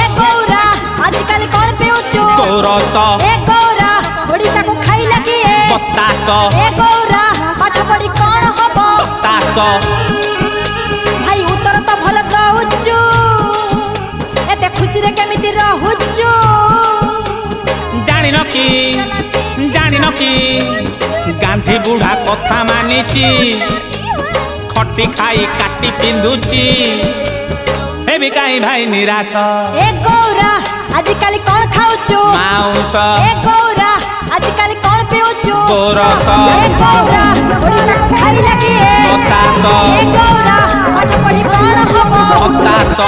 ए गौरा आजकल कौन पिउचु गोरस ए गौरा ओडिसा को खाइला किए बतास ए गौरा पाठ पढ़ी कौन हबो बतास भाई उत्तर तो भल दउचु एते खुशी रे केमिति रहुचु जानिन कि गांधी बुढ़ा कथा मानिची खटी खाई काटी पिंधुची हेबी काई भाई निराश ए गौरा आजकल कौन खाउचु माउस ए गौरा आजकल कौन पिउचु गोरस ए गौरा ओडिसा को खाइला किए बतास ए गौरा पाठ पढ़ी कौन हबो बतास